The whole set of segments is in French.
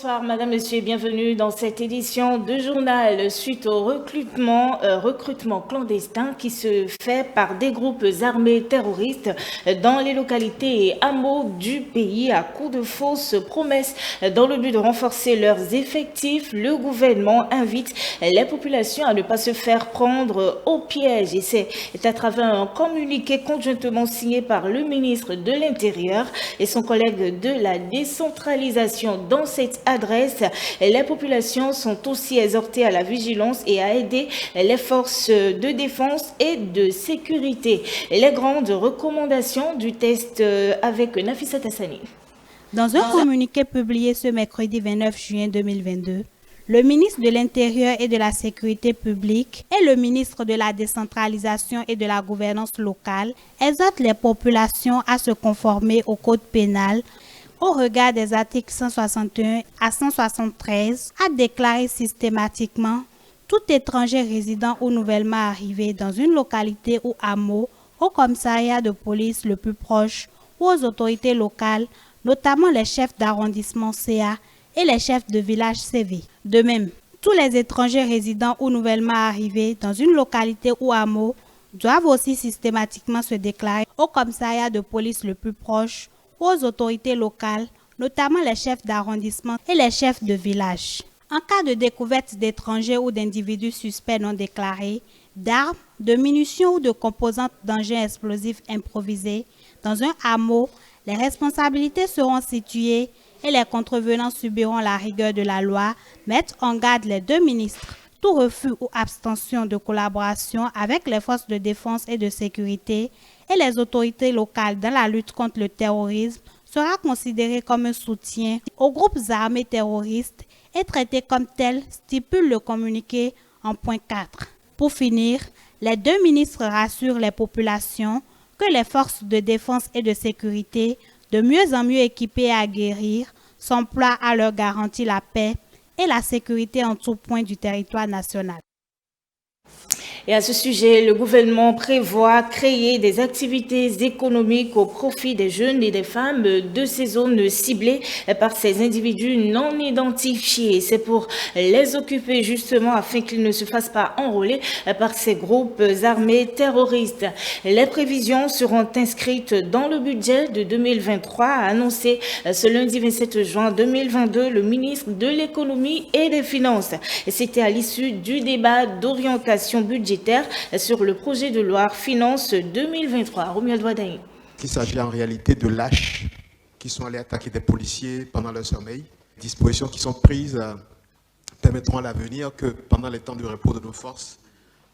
Bonsoir, madame, monsieur, et bienvenue dans cette édition de journal suite au recrutement clandestin qui se fait par des groupes armés terroristes dans les localités et hameaux du pays à coups de fausses promesses. Dans le but de renforcer leurs effectifs, le gouvernement invite les populations à ne pas se faire prendre au piège. Et c'est à travers un communiqué conjointement signé par le ministre de l'Intérieur et son collègue de la décentralisation. Dans cette adresse, les populations sont aussi exhortées à la vigilance et à aider les forces de défense et de sécurité. Les grandes recommandations du test avec Nafissa Tassani. Dans un communiqué publié ce mercredi 29 juin 2022, le ministre de l'Intérieur et de la Sécurité publique et le ministre de la Décentralisation et de la Gouvernance locale exhortent les populations à se conformer au code pénal au regard des articles 161 à 173, à déclarer systématiquement tout étranger résident ou nouvellement arrivé dans une localité ou hameau au commissariat de police le plus proche ou aux autorités locales, notamment les chefs d'arrondissement CA et les chefs de village CV. De même, tous les étrangers résidents ou nouvellement arrivés dans une localité ou hameau doivent aussi systématiquement se déclarer au commissariat de police le plus proche ou aux autorités locales, notamment les chefs d'arrondissement et les chefs de village. En cas de découverte d'étrangers ou d'individus suspects non déclarés, d'armes, de munitions ou de composantes d'engins explosifs improvisés dans un hameau, les responsabilités seront situées et les contrevenants subiront la rigueur de la loi, mettent en garde les deux ministres. Tout refus ou abstention de collaboration avec les forces de défense et de sécurité et les autorités locales dans la lutte contre le terrorisme sera considéré comme un soutien aux groupes armés terroristes et traité comme tel, stipule le communiqué en point 4. Pour finir, les deux ministres rassurent les populations que les forces de défense et de sécurité, de mieux en mieux équipées et aguerries, s'emploient à leur garantir la paix et la sécurité en tout point du territoire national. Et à ce sujet, le gouvernement prévoit créer des activités économiques au profit des jeunes et des femmes de ces zones ciblées par ces individus non identifiés. C'est pour les occuper justement afin qu'ils ne se fassent pas enrôler par ces groupes armés terroristes. Les prévisions seront inscrites dans le budget de 2023, a annoncé ce lundi 27 juin 2022 le ministre de l'Économie et des Finances. C'était à l'issue du débat d'orientation budgétaire sur le projet de loi Finances 2023. Romuald Wadaï. Il s'agit en réalité de lâches qui sont allés attaquer des policiers pendant leur sommeil. Les dispositions qui sont prises permettront à l'avenir que pendant les temps de repos de nos forces,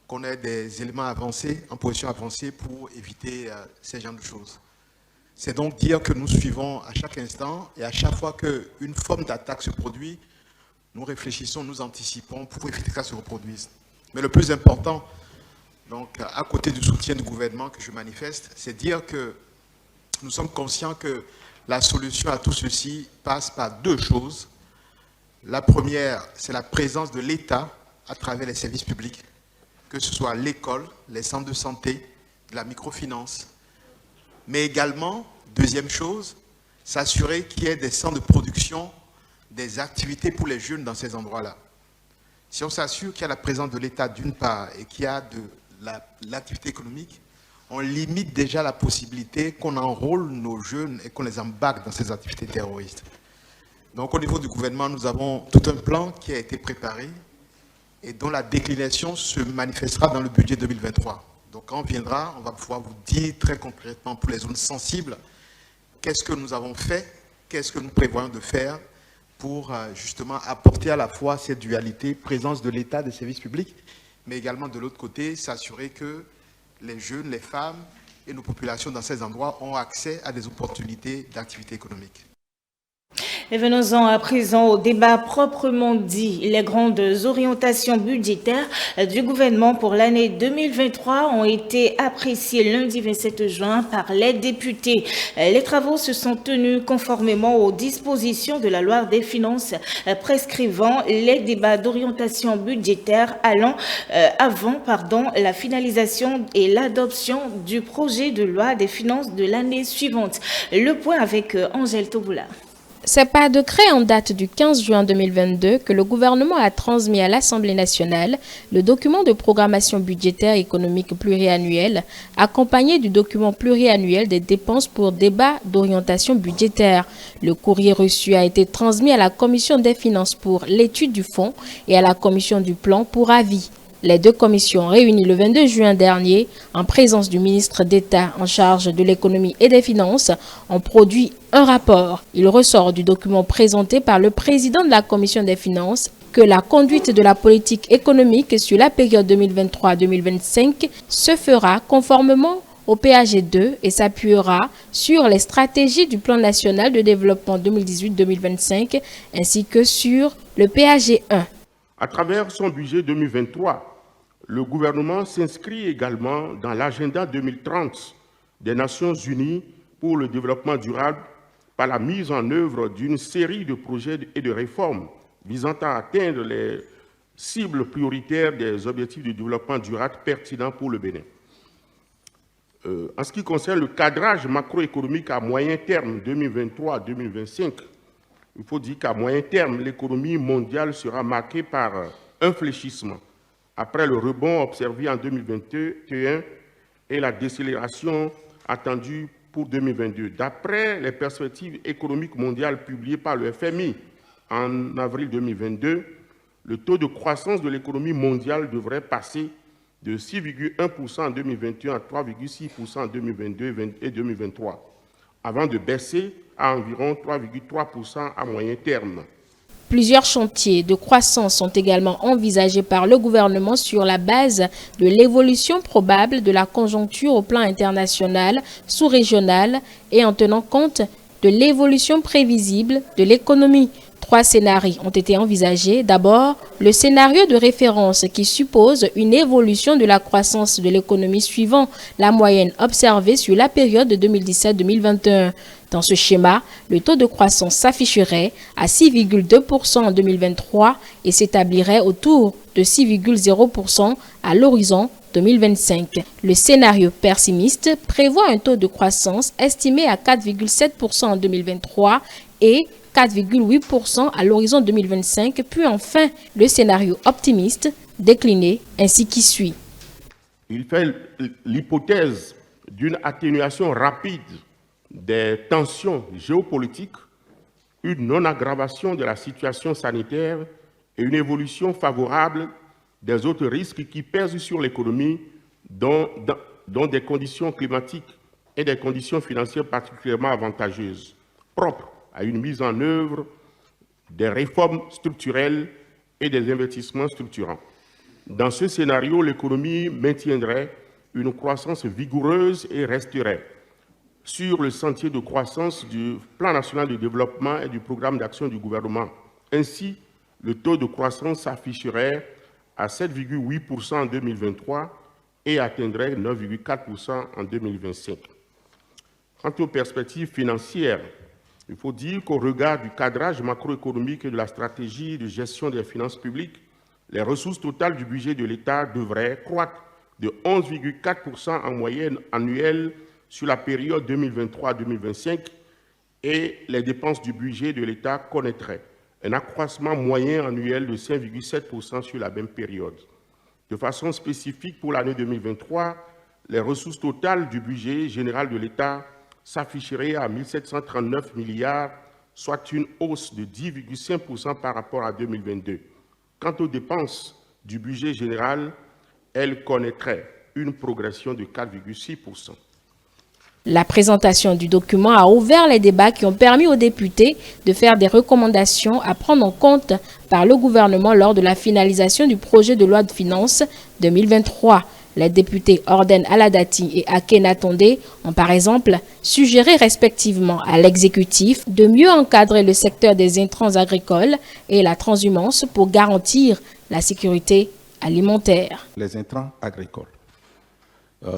qu'on ait des éléments avancés, en position avancée pour éviter ces genres de choses. C'est donc dire que nous suivons à chaque instant et à chaque fois qu'une forme d'attaque se produit, nous réfléchissons, nous anticipons pour éviter que ça se reproduise. Mais le plus important, donc, à côté du soutien du gouvernement que je manifeste, c'est dire que nous sommes conscients que la solution à tout ceci passe par deux choses. La première, c'est la présence de l'État à travers les services publics, que ce soit l'école, les centres de santé, la microfinance. Mais également, deuxième chose, s'assurer qu'il y ait des centres de production, des activités pour les jeunes dans ces endroits-là. Si on s'assure qu'il y a la présence de l'État d'une part et qu'il y a de l'activité économique, on limite déjà la possibilité qu'on enrôle nos jeunes et qu'on les embarque dans ces activités terroristes. Donc au niveau du gouvernement, nous avons tout un plan qui a été préparé et dont la déclinaison se manifestera dans le budget 2023. Donc quand on viendra, on va pouvoir vous dire très concrètement pour les zones sensibles, qu'est-ce que nous avons fait, qu'est-ce que nous prévoyons de faire pour justement apporter à la fois cette dualité, présence de l'État, des services publics, mais également de l'autre côté, s'assurer que les jeunes, les femmes et nos populations dans ces endroits ont accès à des opportunités d'activité économique. Et venons-en à présent au débat proprement dit. Les grandes orientations budgétaires du gouvernement pour l'année 2023 ont été appréciées lundi 27 juin par les députés. Les travaux se sont tenus conformément aux dispositions de la loi des finances prescrivant les débats d'orientation budgétaire avant la finalisation et l'adoption du projet de loi des finances de l'année suivante. Le point avec Angèle Toboula. C'est par décret en date du 15 juin 2022 que le gouvernement a transmis à l'Assemblée nationale le document de programmation budgétaire et économique pluriannuelle, accompagné du document pluriannuel des dépenses pour débat d'orientation budgétaire. Le courrier reçu a été transmis à la Commission des finances pour l'étude du fonds et à la Commission du plan pour avis. Les deux commissions réunies le 22 juin dernier, en présence du ministre d'État en charge de l'économie et des finances, ont produit un rapport. Il ressort du document présenté par le président de la commission des finances que la conduite de la politique économique sur la période 2023-2025 se fera conformément au PAG2 et s'appuiera sur les stratégies du Plan national de développement 2018-2025 ainsi que sur le PAG1. À travers son budget 2023, le gouvernement s'inscrit également dans l'agenda 2030 des Nations Unies pour le développement durable par la mise en œuvre d'une série de projets et de réformes visant à atteindre les cibles prioritaires des objectifs de développement durable pertinents pour le Bénin. En ce qui concerne le cadrage macroéconomique à moyen terme 2023-2025, il faut dire qu'à moyen terme, l'économie mondiale sera marquée par un fléchissement après le rebond observé en 2021 et la décélération attendue pour 2022. D'après les perspectives économiques mondiales publiées par le FMI en avril 2022, le taux de croissance de l'économie mondiale devrait passer de 6,1% en 2021 à 3,6% en 2022 et 2023, avant de baisser à environ 3,3% à moyen terme. Plusieurs chantiers de croissance sont également envisagés par le gouvernement sur la base de l'évolution probable de la conjoncture au plan international, sous-régional et en tenant compte de l'évolution prévisible de l'économie. 3 scénarios ont été envisagés. D'abord, le scénario de référence qui suppose une évolution de la croissance de l'économie suivant la moyenne observée sur la période de 2017-2021. Dans ce schéma, le taux de croissance s'afficherait à 6,2% en 2023 et s'établirait autour de 6,0% à l'horizon 2025. Le scénario pessimiste prévoit un taux de croissance estimé à 4,7% en 2023 et 4,8% à l'horizon 2025, puis enfin le scénario optimiste décliné ainsi qui suit. Il fait l'hypothèse d'une atténuation rapide des tensions géopolitiques, une non-aggravation de la situation sanitaire et une évolution favorable des autres risques qui pèsent sur l'économie, dont des conditions climatiques et des conditions financières particulièrement avantageuses, propres à une mise en œuvre des réformes structurelles et des investissements structurants. Dans ce scénario, l'économie maintiendrait une croissance vigoureuse et resterait sur le sentier de croissance du Plan national de développement et du programme d'action du gouvernement. Ainsi, le taux de croissance s'afficherait à 7,8% en 2023 et atteindrait 9,4% en 2025. Quant aux perspectives financières, il faut dire qu'au regard du cadrage macroéconomique et de la stratégie de gestion des finances publiques, les ressources totales du budget de l'État devraient croître de 11,4% en moyenne annuelle sur la période 2023-2025 et les dépenses du budget de l'État connaîtraient un accroissement moyen annuel de 5,7% sur la même période. De façon spécifique pour l'année 2023, les ressources totales du budget général de l'État s'afficherait à 1 739 milliards, soit une hausse de 10,5% par rapport à 2022. Quant aux dépenses du budget général, elles connaîtraient une progression de 4,6%. La présentation du document a ouvert les débats qui ont permis aux députés de faire des recommandations à prendre en compte par le gouvernement lors de la finalisation du projet de loi de finances 2023. Les députés Orden Aladati et Akena Tondé ont par exemple suggéré respectivement à l'exécutif de mieux encadrer le secteur des intrants agricoles et la transhumance pour garantir la sécurité alimentaire. Les intrants agricoles.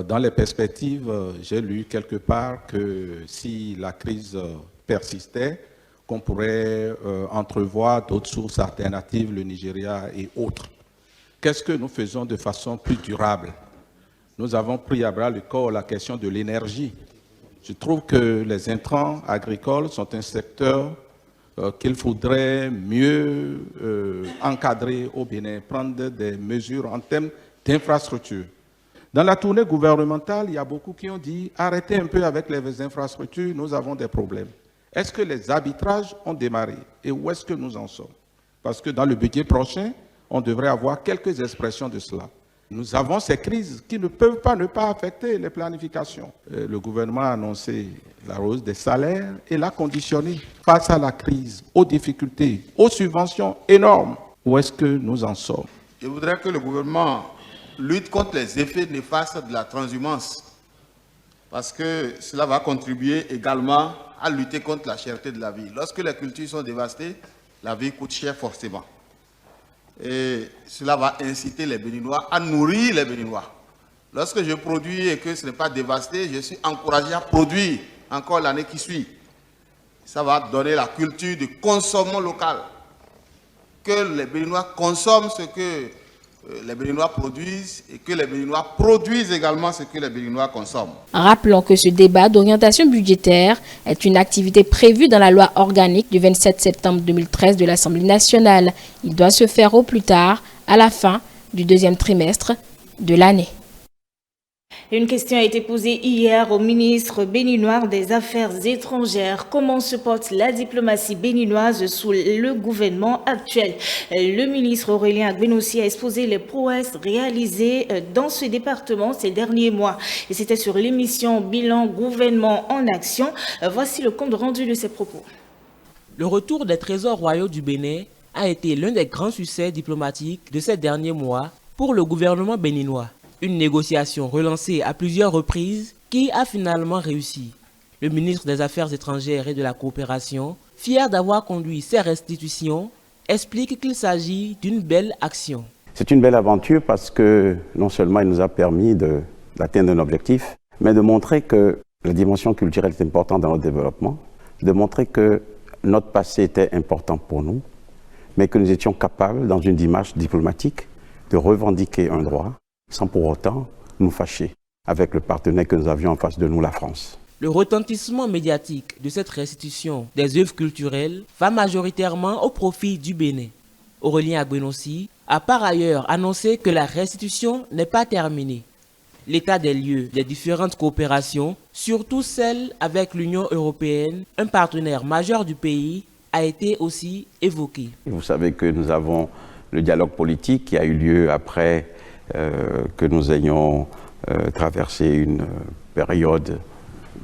Dans les perspectives, j'ai lu quelque part que si la crise persistait, qu'on pourrait entrevoir d'autres sources alternatives, le Nigeria et autres. Qu'est-ce que nous faisons de façon plus durable? Nous avons pris à bras le corps la question de l'énergie. Je trouve que les intrants agricoles sont un secteur qu'il faudrait mieux encadrer au Bénin, prendre des mesures en termes d'infrastructures. Dans la tournée gouvernementale, il y a beaucoup qui ont dit « Arrêtez un peu avec les infrastructures, nous avons des problèmes ». Est-ce que les arbitrages ont démarré et où est-ce que nous en sommes? Parce que dans le budget prochain, on devrait avoir quelques expressions de cela. Nous avons ces crises qui ne peuvent pas ne pas affecter les planifications. Le gouvernement a annoncé la hausse des salaires et l'a conditionné face à la crise, aux difficultés, aux subventions énormes. Où est-ce que nous en sommes? Je voudrais que le gouvernement lutte contre les effets néfastes de la transhumance, parce que cela va contribuer également à lutter contre la cherté de la vie. Lorsque les cultures sont dévastées, la vie coûte cher forcément. Et cela va inciter les Béninois à nourrir les Béninois. Lorsque je produis et que ce n'est pas dévasté, je suis encouragé à produire encore l'année qui suit. Ça va donner la culture du consommation local. Que les Béninois consomment ce que les Béninois produisent et que les Béninois produisent également ce que les Béninois consomment. Rappelons que ce débat d'orientation budgétaire est une activité prévue dans la loi organique du 27 septembre 2013 de l'Assemblée nationale. Il doit se faire au plus tard à la fin du deuxième trimestre de l'année. Une question a été posée hier au ministre béninois des Affaires étrangères. Comment se porte la diplomatie béninoise sous le gouvernement actuel? Le ministre Aurélien Agbenossi a exposé les prouesses réalisées dans ce département ces derniers mois. Et c'était sur l'émission Bilan Gouvernement en Action. Voici le compte rendu de ses propos. Le retour des trésors royaux du Bénin a été l'un des grands succès diplomatiques de ces derniers mois pour le gouvernement béninois. Une négociation relancée à plusieurs reprises qui a finalement réussi. Le ministre des Affaires étrangères et de la coopération, fier d'avoir conduit ces restitutions, explique qu'il s'agit d'une belle action. C'est une belle aventure parce que non seulement il nous a permis d'atteindre un objectif, mais de montrer que la dimension culturelle est importante dans notre développement, de montrer que notre passé était important pour nous, mais que nous étions capables, dans une démarche diplomatique, de revendiquer un droit, sans pour autant nous fâcher avec le partenaire que nous avions en face de nous, la France. Le retentissement médiatique de cette restitution des œuvres culturelles va majoritairement au profit du Bénin. Aurélien Agbenossi a par ailleurs annoncé que la restitution n'est pas terminée. L'état des lieux des différentes coopérations, surtout celle avec l'Union européenne, un partenaire majeur du pays, a été aussi évoqué. Vous savez que nous avons le dialogue politique qui a eu lieu après que nous ayons traversé une période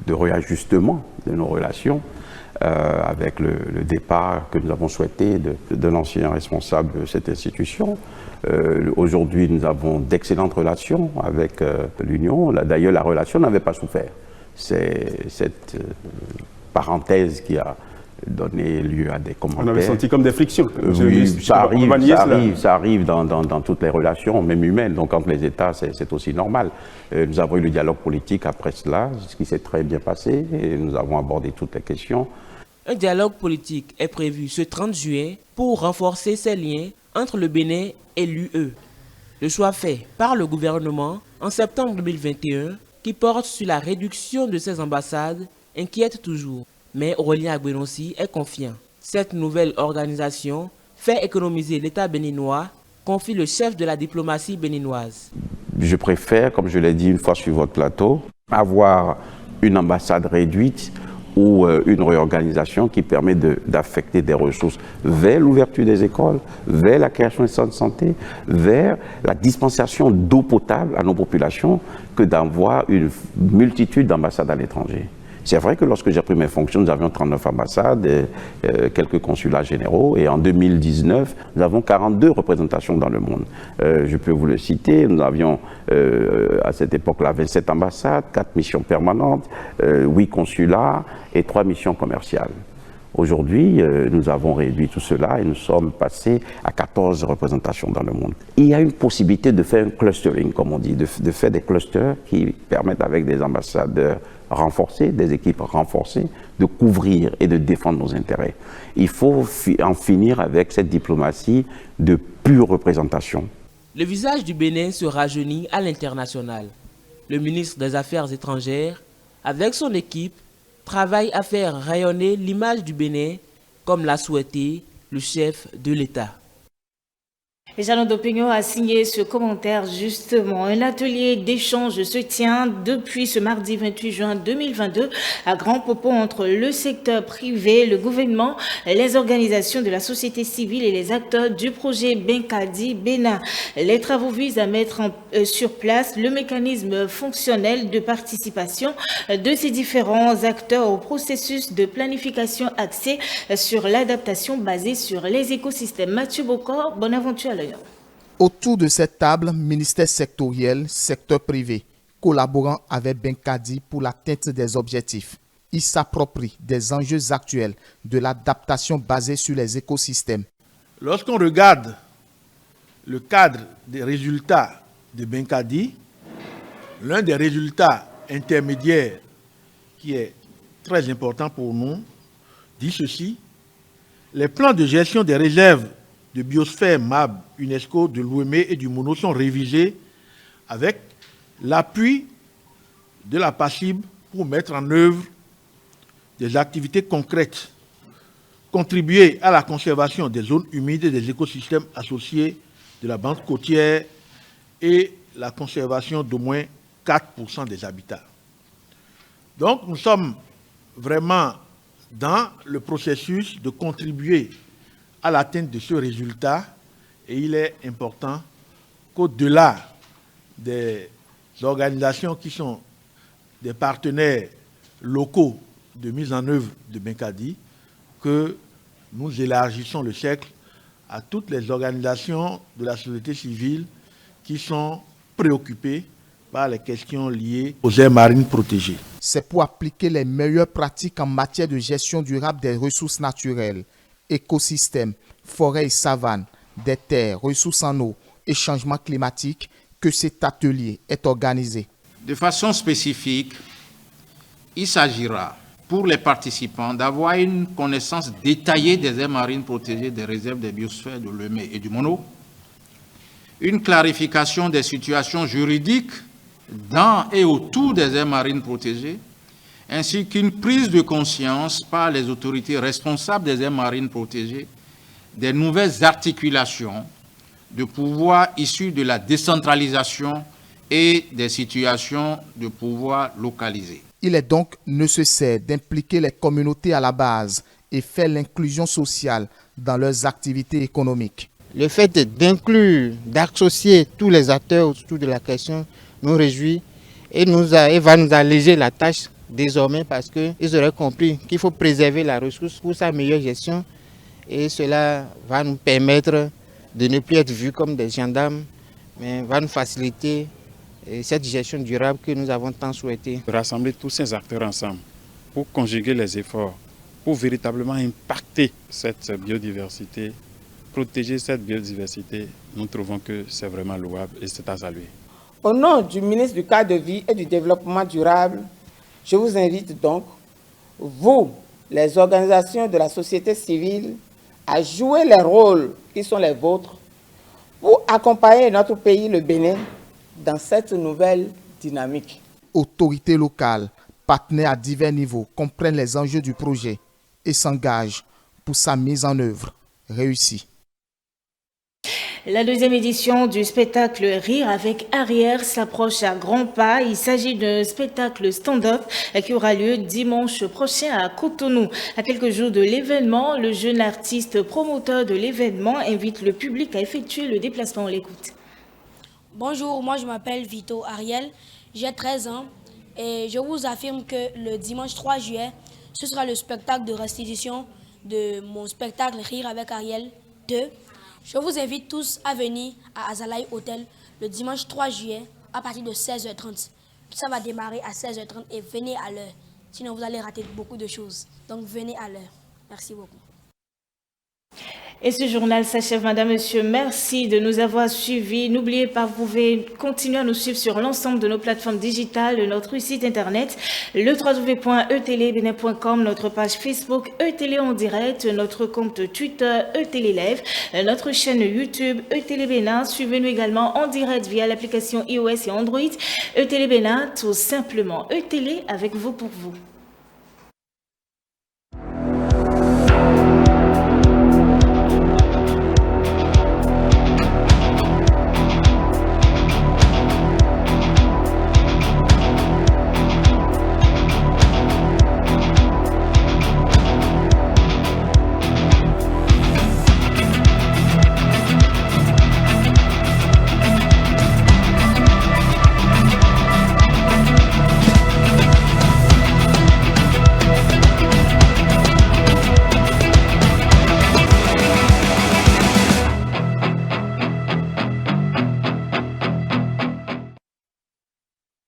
de réajustement de nos relations avec le départ que nous avons souhaité de l'ancien responsable de cette institution. Aujourd'hui, nous avons d'excellentes relations avec l'Union. D'ailleurs, la relation n'avait pas souffert. C'est cette parenthèse qui a donné lieu à des commentaires. On avait senti comme des frictions. Oui, ça arrive dans toutes les relations, même humaines. Donc entre les États, c'est aussi normal. Nous avons eu le dialogue politique après cela, ce qui s'est très bien passé, et nous avons abordé toutes les questions. Un dialogue politique est prévu ce 30 juin pour renforcer ces liens entre le Bénin et l'UE. Le choix fait par le gouvernement en septembre 2021, qui porte sur la réduction de ces ambassades, inquiète toujours. Mais Aurélien Agbenossi est confiant. Cette nouvelle organisation fait économiser l'État béninois, confie le chef de la diplomatie béninoise. Je préfère, comme je l'ai dit une fois sur votre plateau, avoir une ambassade réduite ou une réorganisation qui permet d'affecter des ressources vers l'ouverture des écoles, vers la création des centres de santé, vers la dispensation d'eau potable à nos populations, que d'avoir une multitude d'ambassades à l'étranger. C'est vrai que lorsque j'ai pris mes fonctions, nous avions 39 ambassades, quelques consulats généraux, et en 2019, nous avons 42 représentations dans le monde. Je peux vous le citer, nous avions à cette époque-là 27 ambassades, 4 missions permanentes, 8 consulats et 3 missions commerciales. Aujourd'hui, nous avons réduit tout cela et nous sommes passés à 14 représentations dans le monde. Il y a une possibilité de faire un clustering, comme on dit, de faire des clusters qui permettent avec des ambassadeurs renforcés, des équipes renforcées, de couvrir et de défendre nos intérêts. Il faut en finir avec cette diplomatie de pure représentation. Le visage du Bénin se rajeunit à l'international. Le ministre des Affaires étrangères, avec son équipe, travaille à faire rayonner l'image du Bénin comme l'a souhaité le chef de l'État. Et Jeannot d'Opinion a signé ce commentaire justement. Un atelier d'échange se tient depuis ce mardi 28 juin 2022 à Grand Popo entre le secteur privé, le gouvernement, les organisations de la société civile et les acteurs du projet Benkadi Bénin. Les travaux visent à mettre sur place le mécanisme fonctionnel de participation de ces différents acteurs au processus de planification axé sur l'adaptation basée sur les écosystèmes. Mathieu Bocor, bonne aventure à l'heure. Autour de cette table, ministère sectoriel, secteur privé, collaborant avec Benkadi pour l'atteinte des objectifs. Ils s'approprient des enjeux actuels de l'adaptation basée sur les écosystèmes. Lorsqu'on regarde le cadre des résultats de Benkadi, l'un des résultats intermédiaires qui est très important pour nous dit ceci: les plans de gestion des réserves de biosphère MAB, UNESCO, de l'Ouémé et du Mono sont révisés avec l'appui de la PACIB pour mettre en œuvre des activités concrètes, contribuer à la conservation des zones humides et des écosystèmes associés de la bande côtière et la conservation d'au moins 4% des habitats. Donc nous sommes vraiment dans le processus de contribuer à l'atteinte de ce résultat, et il est important qu'au-delà des organisations qui sont des partenaires locaux de mise en œuvre de Benkadi, que nous élargissons le cercle à toutes les organisations de la société civile qui sont préoccupées par les questions liées aux aires marines protégées. C'est pour appliquer les meilleures pratiques en matière de gestion durable des ressources naturelles, écosystèmes, forêts et savanes, des terres, ressources en eau et changement climatique que cet atelier est organisé. De façon spécifique, il s'agira pour les participants d'avoir une connaissance détaillée des aires marines protégées des réserves des biosphères de l'Ouémé et du Mono, une clarification des situations juridiques dans et autour des aires marines protégées, ainsi qu'une prise de conscience par les autorités responsables des aires marines protégées des nouvelles articulations de pouvoir issues de la décentralisation et des situations de pouvoir localisées. Il est donc nécessaire d'impliquer les communautés à la base et faire l'inclusion sociale dans leurs activités économiques. Le fait d'inclure, d'associer tous les acteurs autour de la question nous réjouit et va nous alléger la tâche désormais parce qu'ils auraient compris qu'il faut préserver la ressource pour sa meilleure gestion et cela va nous permettre de ne plus être vus comme des gendarmes, mais va nous faciliter cette gestion durable que nous avons tant souhaité. Rassembler tous ces acteurs ensemble pour conjuguer les efforts, pour véritablement impacter cette biodiversité, protéger cette biodiversité, nous trouvons que c'est vraiment louable et c'est à saluer. Au nom du ministre du Cadre de vie et du Développement durable, je vous invite donc, vous, les organisations de la société civile, à jouer les rôles qui sont les vôtres pour accompagner notre pays, le Bénin, dans cette nouvelle dynamique. Autorités locales, partenaires à divers niveaux comprennent les enjeux du projet et s'engagent pour sa mise en œuvre réussie. La deuxième édition du spectacle Rire avec Arrière s'approche à grands pas. Il s'agit d'un spectacle stand-up qui aura lieu dimanche prochain à Cotonou. À quelques jours de l'événement, le jeune artiste promoteur de l'événement invite le public à effectuer le déplacement. On l'écoute. Bonjour, moi je m'appelle Vito Ariel, j'ai 13 ans et je vous affirme que le dimanche 3 juillet, ce sera le spectacle de restitution de mon spectacle Rire avec Ariel 2. Je vous invite tous à venir à Azalaï Hotel le dimanche 3 juillet à partir de 16h30. Ça va démarrer à 16h30 et venez à l'heure. Sinon, vous allez rater beaucoup de choses. Donc, venez à l'heure. Merci beaucoup. Et ce journal s'achève, madame, monsieur. Merci de nous avoir suivis. N'oubliez pas, vous pouvez continuer à nous suivre sur l'ensemble de nos plateformes digitales, notre site internet, le www.etelebene.com, notre page Facebook eTélé en direct, notre compte Twitter eTélé Live, notre chaîne YouTube eTélé Bénin. Suivez-nous également en direct via l'application iOS et Android eTélé Bénin, tout simplement eTélé avec vous pour vous.